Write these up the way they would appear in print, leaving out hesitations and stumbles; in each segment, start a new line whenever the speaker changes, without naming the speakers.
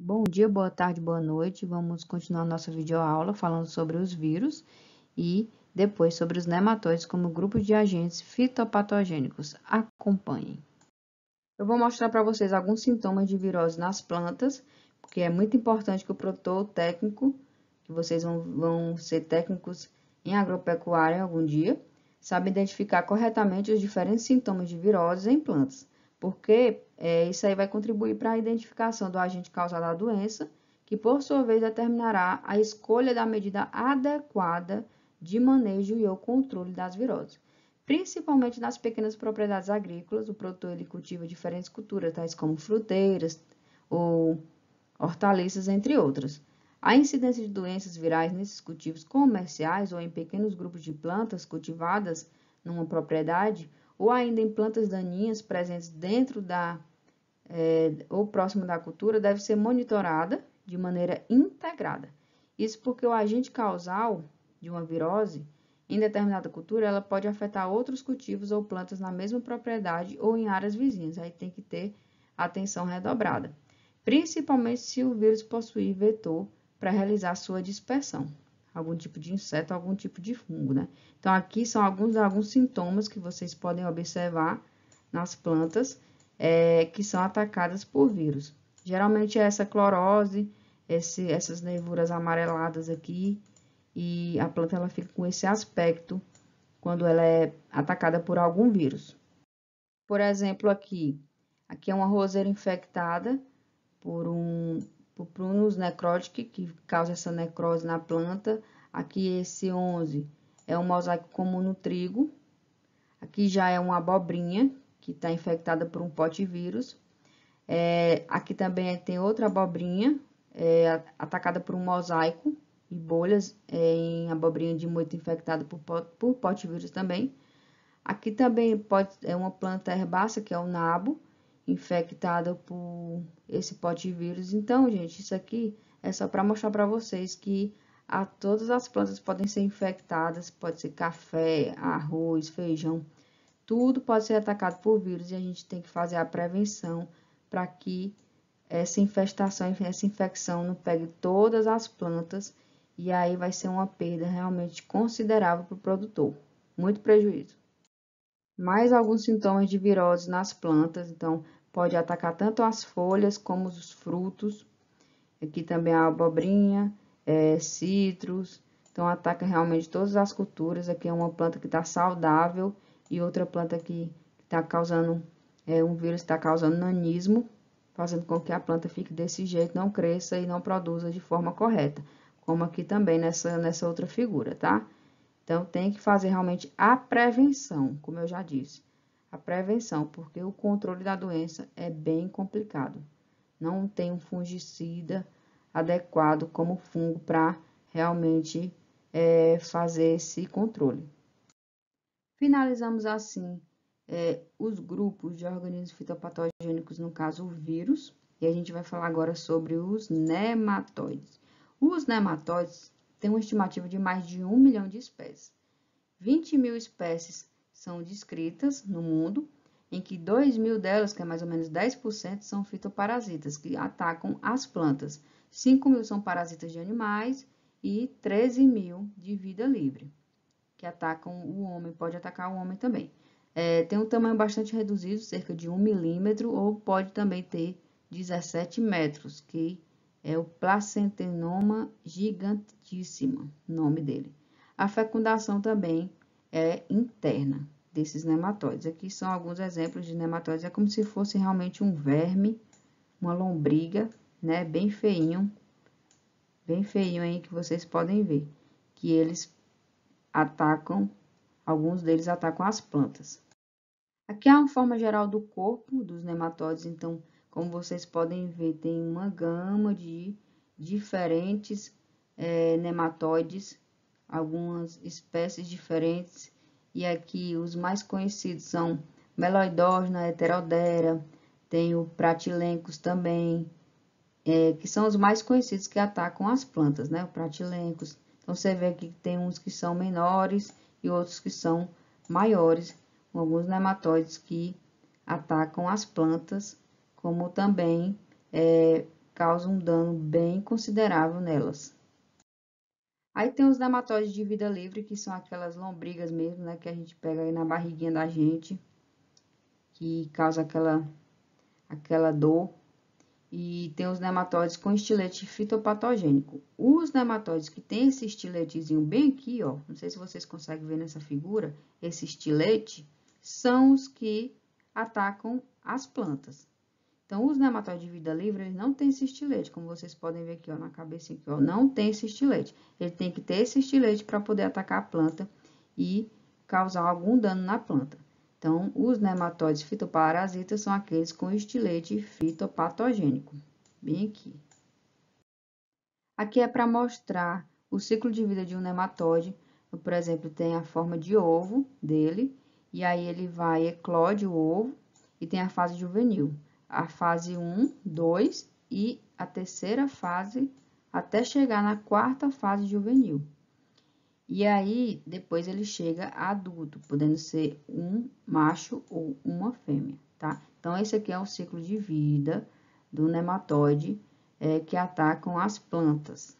Bom dia, boa tarde, boa noite. Vamos continuar nossa videoaula falando sobre os vírus e depois sobre os nematóides como grupo de agentes fitopatogênicos. Acompanhem. Eu vou mostrar para vocês alguns sintomas de virose nas plantas, porque é muito importante que o produtor técnico, que vocês vão ser técnicos em agropecuária algum dia, saiba identificar corretamente os diferentes sintomas de viroses em plantas, porque isso aí vai contribuir para a identificação do agente causal da doença, que por sua vez determinará a escolha da medida adequada de manejo e ou controle das viroses. Principalmente nas pequenas propriedades agrícolas, o produtor ele cultiva diferentes culturas, tais como fruteiras ou hortaliças, entre outras. A incidência de doenças virais nesses cultivos comerciais ou em pequenos grupos de plantas cultivadas numa propriedade, ou ainda em plantas daninhas presentes dentro ou próximo da cultura, deve ser monitorada de maneira integrada. Isso porque o agente causal de uma virose em determinada cultura, ela pode afetar outros cultivos ou plantas na mesma propriedade ou em áreas vizinhas. Aí tem que ter atenção redobrada, principalmente se o vírus possuir vetor para realizar sua dispersão, algum tipo de inseto, algum tipo de fungo, né? Então, aqui são alguns sintomas que vocês podem observar nas plantas que são atacadas por vírus. Geralmente é essa clorose, essas nervuras amareladas aqui, e a planta ela fica com esse aspecto quando ela é atacada por algum vírus. Por exemplo, aqui é uma roseira infectada por Prunus necrotic, que causa essa necrose na planta. Aqui esse 11 é um mosaico comum no trigo. Aqui já é uma abobrinha, que está infectada por um potivírus. Aqui também tem outra abobrinha, atacada por um mosaico e bolhas em abobrinha de moito infectada por potivírus também. Aqui também é uma planta herbácea, que é o nabo, infectada por esse potivírus. Então, gente, isso aqui é só para mostrar para vocês que todas as plantas podem ser infectadas, pode ser café, arroz, feijão, tudo pode ser atacado por vírus e a gente tem que fazer a prevenção para que essa infecção não pegue todas as plantas e aí vai ser uma perda realmente considerável para o produtor, muito prejuízo. Mais alguns sintomas de virose nas plantas, então pode atacar tanto as folhas como os frutos. Aqui também a abobrinha, citros, então ataca realmente todas as culturas. Aqui é uma planta que está saudável e outra planta que está causando, um vírus está causando nanismo, fazendo com que a planta fique desse jeito, não cresça e não produza de forma correta, como aqui também nessa outra figura, tá? Então, tem que fazer realmente a prevenção, como eu já disse. A prevenção, porque o controle da doença é bem complicado. Não tem um fungicida adequado como fungo para realmente fazer esse controle. Finalizamos assim os grupos de organismos fitopatogênicos, no caso o vírus, e a gente vai falar agora sobre os nematóides. Os nematóides têm uma estimativa de mais de 1 milhão de espécies. 20 mil espécies são descritas no mundo, em que 2 mil delas, que é mais ou menos 10%, são fitoparasitas, que atacam as plantas. 5 mil são parasitas de animais e 13 mil de vida livre, que atacam o homem, pode atacar o homem também. Tem um tamanho bastante reduzido, cerca de 1 milímetro, ou pode também ter 17 metros, que é o Placentenoma gigantíssima, nome dele. A fecundação também é interna desses nematóides. Aqui são alguns exemplos de nematóides. É como se fosse realmente um verme, uma lombriga, né? Bem feinho aí que vocês podem ver. Que eles atacam, alguns deles atacam as plantas. Aqui é uma forma geral do corpo dos nematóides. Então, como vocês podem ver, tem uma gama de diferentes nematóides, algumas espécies diferentes, e aqui os mais conhecidos são Meloidogena, Heterodera, tem o Pratilencos também, que são os mais conhecidos que atacam as plantas, né? O Pratilencos. Então, você vê aqui que tem uns que são menores e outros que são maiores, com alguns nematóides que atacam as plantas, como também causa um dano bem considerável nelas. Aí tem os nematóides de vida livre, que são aquelas lombrigas mesmo, né, que a gente pega aí na barriguinha da gente, que causa aquela dor. E tem os nematóides com estilete fitopatogênico. Os nematóides que tem esse estiletezinho bem aqui, ó, não sei se vocês conseguem ver nessa figura, esse estilete, são os que atacam as plantas. Então, os nematóides de vida livre, eles não têm esse estilete, como vocês podem ver aqui, ó, na cabecinha aqui, ó, não tem esse estilete. Ele tem que ter esse estilete para poder atacar a planta e causar algum dano na planta. Então, os nematóides fitoparasitas são aqueles com estilete fitopatogênico, bem aqui. Aqui é para mostrar o ciclo de vida de um nematóide. Por exemplo, tem a forma de ovo dele, e aí ele vai eclode o ovo e tem a fase juvenil. A fase 1, 2 e a terceira fase até chegar na quarta fase juvenil. E aí, depois ele chega a adulto, podendo ser um macho ou uma fêmea, tá? Então, esse aqui é o ciclo de vida do nematóide que atacam as plantas.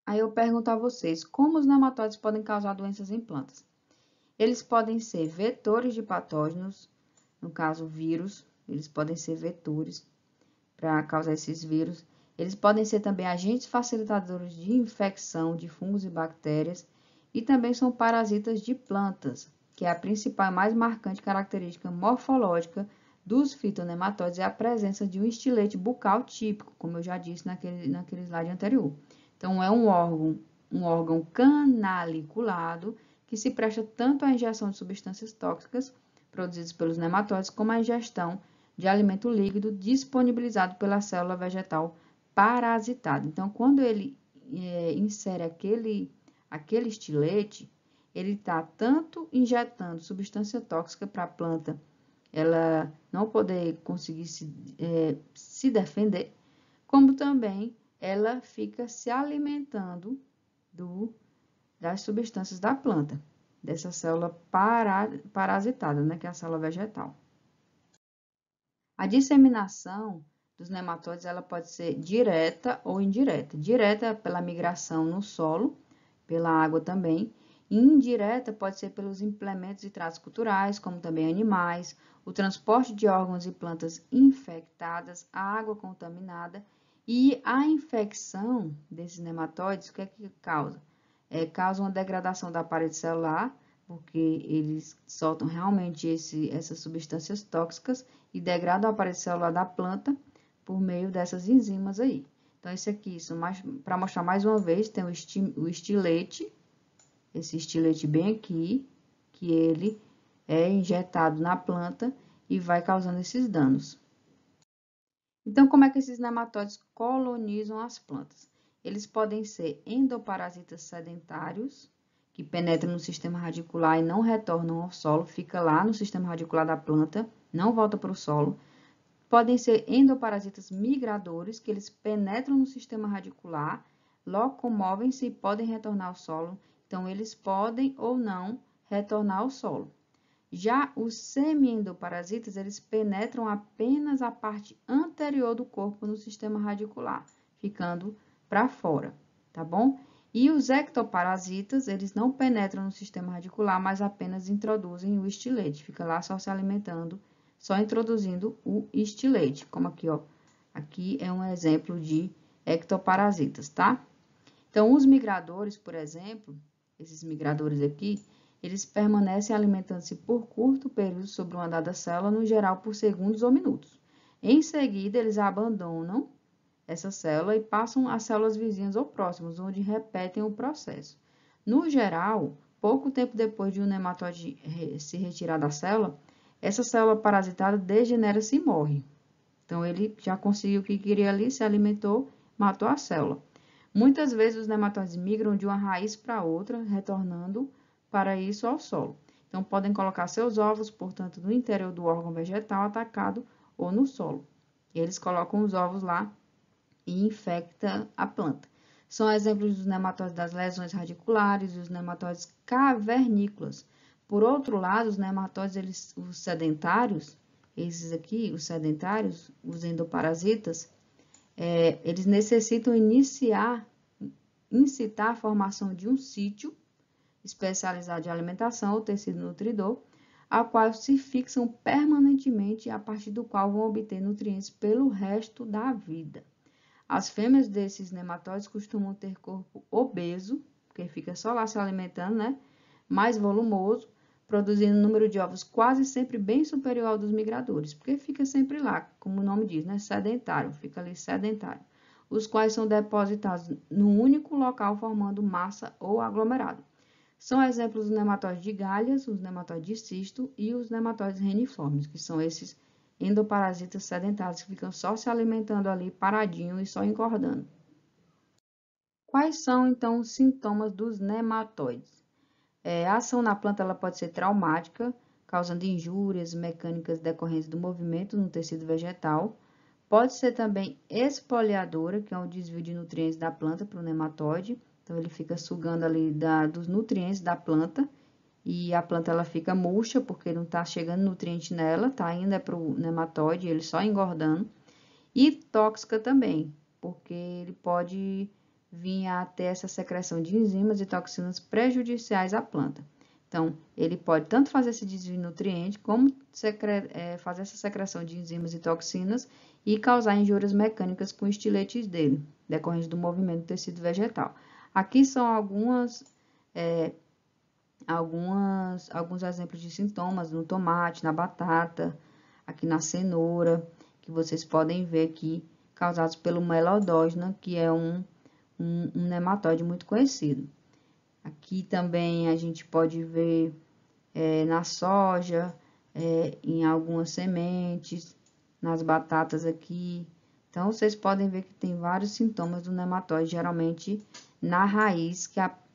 Aí eu pergunto a vocês, como os nematóides podem causar doenças em plantas? Eles podem ser vetores de patógenos, no caso vírus, eles podem ser vetores para causar esses vírus. Eles podem ser também agentes facilitadores de infecção de fungos e bactérias e também são parasitas de plantas, que é a principal e mais marcante característica morfológica dos fitonematóides é a presença de um estilete bucal típico, como eu já disse naquele slide anterior. Então, é um órgão canaliculado que se presta tanto à injeção de substâncias tóxicas produzidas pelos nematóides como à ingestão de alimento líquido disponibilizado pela célula vegetal parasitada. Então, quando ele insere aquele estilete, ele está tanto injetando substância tóxica para a planta, ela não poder conseguir se defender, como também ela fica se alimentando das substâncias da planta, dessa célula parasitada, né, que é a célula vegetal. A disseminação dos nematóides ela pode ser direta ou indireta. Direta pela migração no solo, pela água também. E indireta pode ser pelos implementos e tratos culturais, como também animais, o transporte de órgãos e plantas infectadas, a água contaminada e a infecção desses nematóides, o que é que causa? Causa uma degradação da parede celular, porque eles soltam realmente essas substâncias tóxicas e degradam a parede celular da planta por meio dessas enzimas aí. Então, esse aqui, para mostrar mais uma vez, tem o estilete, esse estilete bem aqui, que ele é injetado na planta e vai causando esses danos. Então, como é que esses nematóides colonizam as plantas? Eles podem ser endoparasitas sedentários, que penetram no sistema radicular e não retornam ao solo, fica lá no sistema radicular da planta, não volta para o solo. Podem ser endoparasitas migradores, que eles penetram no sistema radicular, locomovem-se e podem retornar ao solo. Então, eles podem ou não retornar ao solo. Já os semi-endoparasitas, eles penetram apenas a parte anterior do corpo no sistema radicular, ficando para fora, tá bom? E os ectoparasitas, eles não penetram no sistema radicular, mas apenas introduzem o estilete, fica lá só se alimentando, só introduzindo o estilete, como aqui, ó. Aqui é um exemplo de ectoparasitas, tá? Então, os migradores, por exemplo, esses migradores aqui, eles permanecem alimentando-se por curto período sobre uma dada célula, no geral por segundos ou minutos. Em seguida, eles abandonam essa célula e passam às células vizinhas ou próximas, onde repetem o processo. No geral, pouco tempo depois de um nematóide se retirar da célula, essa célula parasitada degenera-se e morre. Então, ele já conseguiu o que queria ali, se alimentou, matou a célula. Muitas vezes, os nematóides migram de uma raiz para outra, retornando para isso ao solo. Então, podem colocar seus ovos, portanto, no interior do órgão vegetal atacado ou no solo. Eles colocam os ovos lá e infectam a planta. São exemplos dos nematóides das lesões radiculares e os nematóides cavernícolas. Por outro lado, os nematóides, os sedentários, esses aqui, os sedentários, os endoparasitas, eles necessitam incitar a formação de um sítio especializado em alimentação ou tecido nutridor, ao qual se fixam permanentemente e a partir do qual vão obter nutrientes pelo resto da vida. As fêmeas desses nematóides costumam ter corpo obeso, porque fica só lá se alimentando, né? Mais volumoso, produzindo um número de ovos quase sempre bem superior ao dos migradores, porque fica sempre lá, como o nome diz, né? Sedentário, fica ali sedentário, os quais são depositados num único local formando massa ou aglomerado. São exemplos os nematóides de galhas, os nematóides de cisto e os nematóides reniformes, que são esses endoparasitas sedentários que ficam só se alimentando ali paradinho e só engordando. Quais são, então, os sintomas dos nematóides? A ação na planta ela pode ser traumática, causando injúrias mecânicas decorrentes do movimento no tecido vegetal. Pode ser também espoliadora, que é um desvio de nutrientes da planta para o nematóide. Então, ele fica sugando ali dos nutrientes da planta e a planta ela fica murcha porque não está chegando nutriente nela, está indo para o nematóide, ele só engordando. E tóxica também, porque ele pode vir a ter essa secreção de enzimas e toxinas prejudiciais à planta. Então, ele pode tanto fazer esse desvio de nutriente, como fazer essa secreção de enzimas e toxinas e causar injúrias mecânicas com estiletes dele, decorrente do movimento do tecido vegetal. Aqui são alguns exemplos de sintomas no tomate, na batata, aqui na cenoura, que vocês podem ver aqui, causados pelo Melodógena, que é um nematóide muito conhecido. Aqui também a gente pode ver na soja, em algumas sementes, nas batatas aqui. Então, vocês podem ver que tem vários sintomas do nematóide, geralmente na raiz,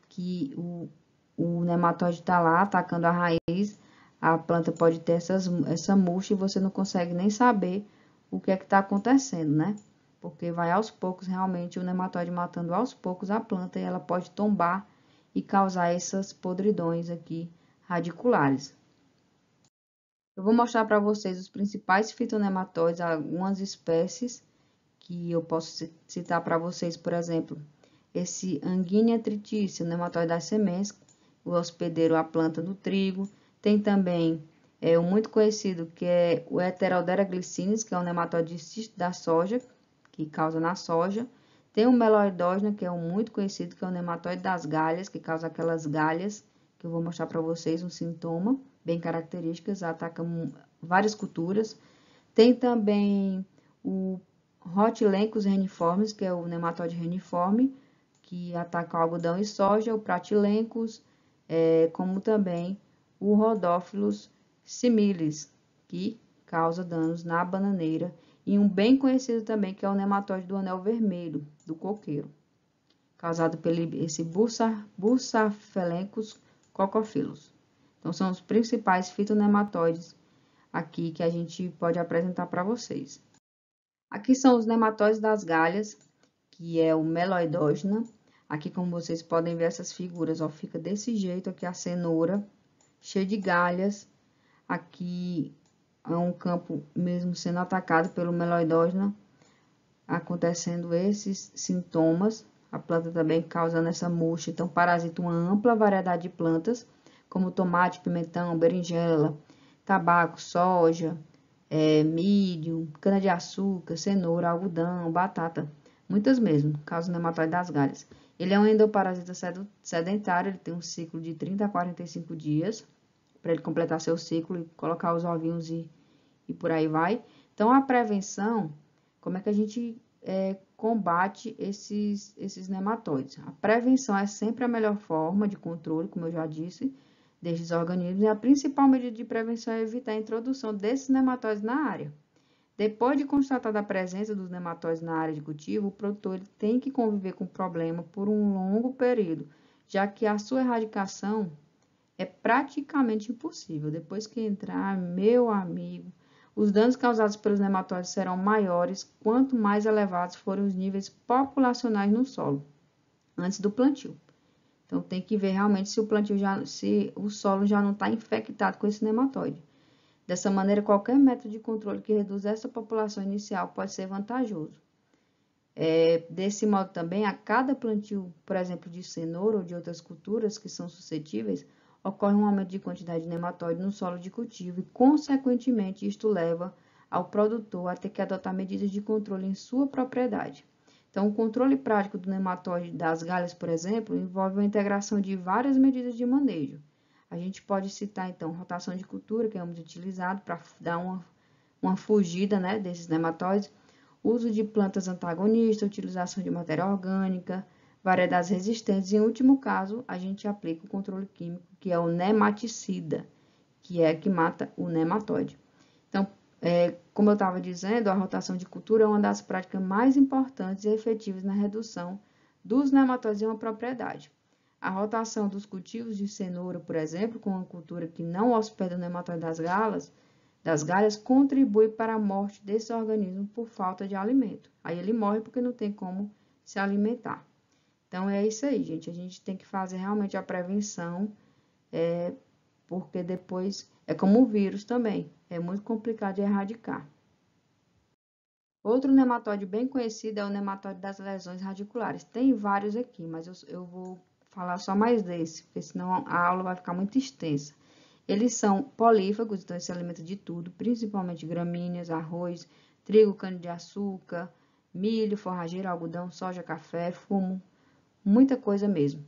que o nematóide está lá atacando a raiz, a planta pode ter essa murcha e você não consegue nem saber o que é que está acontecendo, né? Porque vai aos poucos, realmente, o nematóide matando aos poucos a planta e ela pode tombar e causar essas podridões aqui radiculares. Eu vou mostrar para vocês os principais fitonematóides, algumas espécies que eu posso citar para vocês, por exemplo, esse Anguinea tritícia, o nematóide das sementes, o hospedeiro, a planta do trigo. Tem também o muito conhecido, que é o Heteraldera glycinis, que é um nematóide de cisto da soja, que causa na soja. Tem o Meloidógena, que é um muito conhecido, que é o nematóide das galhas, que causa aquelas galhas, que eu vou mostrar para vocês um sintoma bem características, ataca várias culturas. Tem também o Rotilencos reniformes, que é o nematóide reniforme, que ataca o algodão e soja, o Pratilencos, como também o Rhodophyllus similis, que causa danos na bananeira, e um bem conhecido também, que é o nematóide do anel vermelho, do coqueiro, causado pelo esse Bursaphylencos coccophyllus. Então, são os principais fitonematóides aqui que a gente pode apresentar para vocês. Aqui são os nematóides das galhas, que é o Meloidógena. Aqui, como vocês podem ver essas figuras, ó, fica desse jeito aqui a cenoura, cheia de galhas. Aqui é um campo mesmo sendo atacado pelo Meloidógena, acontecendo esses sintomas. A planta também causando essa murcha, então parasita uma ampla variedade de plantas, como tomate, pimentão, berinjela, tabaco, soja, milho, cana-de-açúcar, cenoura, algodão, batata, muitas mesmo, causa o nematóide das galhas. Ele é um endoparasita sedentário, ele tem um ciclo de 30 a 45 dias, para ele completar seu ciclo e colocar os ovinhos e por aí vai. Então, a prevenção, como é que a gente combate esses nematóides? A prevenção é sempre a melhor forma de controle, como eu já disse, destes organismos, e a principal medida de prevenção é evitar a introdução desses nematóides na área. Depois de constatada a presença dos nematóides na área de cultivo, o produtor tem que conviver com o problema por um longo período, já que a sua erradicação é praticamente impossível. Depois que entrar, meu amigo, os danos causados pelos nematóides serão maiores quanto mais elevados forem os níveis populacionais no solo, antes do plantio. Então, tem que ver realmente se o solo já não está infectado com esse nematóide. Dessa maneira, qualquer método de controle que reduza essa população inicial pode ser vantajoso. Desse modo também, a cada plantio, por exemplo, de cenoura ou de outras culturas que são suscetíveis, ocorre um aumento de quantidade de nematóide no solo de cultivo e, consequentemente, isto leva ao produtor a ter que adotar medidas de controle em sua propriedade. Então, o controle prático do nematóide das galhas, por exemplo, envolve a integração de várias medidas de manejo. A gente pode citar, então, rotação de cultura, que é muito utilizado para dar uma fugida, né, desses nematóides, uso de plantas antagonistas, utilização de matéria orgânica, variedades resistentes e, em último caso, a gente aplica o controle químico, que é o nematicida, que mata o nematóide. Então, como eu estava dizendo, a rotação de cultura é uma das práticas mais importantes e efetivas na redução dos nematóides em uma propriedade. A rotação dos cultivos de cenoura, por exemplo, com uma cultura que não hospeda o nematóide das galhas, contribui para a morte desse organismo por falta de alimento. Aí ele morre porque não tem como se alimentar. Então, é isso aí, gente. A gente tem que fazer realmente a prevenção, porque depois é como o vírus também. É muito complicado de erradicar. Outro nematóide bem conhecido é o nematóide das lesões radiculares. Tem vários aqui, mas eu vou falar só mais desse, porque senão a aula vai ficar muito extensa. Eles são polífagos, então eles se alimentam de tudo, principalmente gramíneas, arroz, trigo, cana-de-açúcar, milho, forrageiro, algodão, soja, café, fumo, muita coisa mesmo.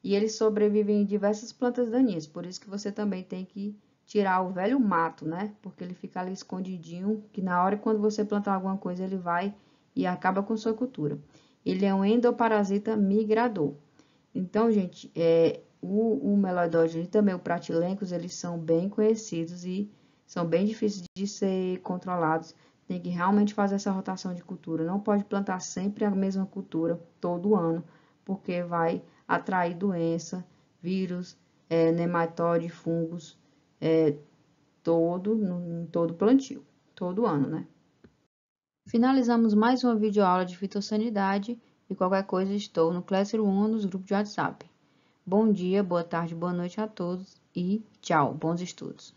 E eles sobrevivem em diversas plantas daninhas, por isso que você também tem que tirar o velho mato, né? Porque ele fica ali escondidinho, que na hora quando você plantar alguma coisa, ele vai e acaba com sua cultura. Ele é um endoparasita migrador. Então, gente, o meloidóide e também o pratilencos, eles são bem conhecidos e são bem difíceis de ser controlados. Tem que realmente fazer essa rotação de cultura. Não pode plantar sempre a mesma cultura todo ano, porque vai atrair doença, vírus, nematóide, fungos, em todo plantio, todo ano, né? Finalizamos mais uma videoaula de fitossanidade e qualquer coisa estou no Classroom nos grupos de WhatsApp. Bom dia, boa tarde, boa noite a todos e tchau, bons estudos!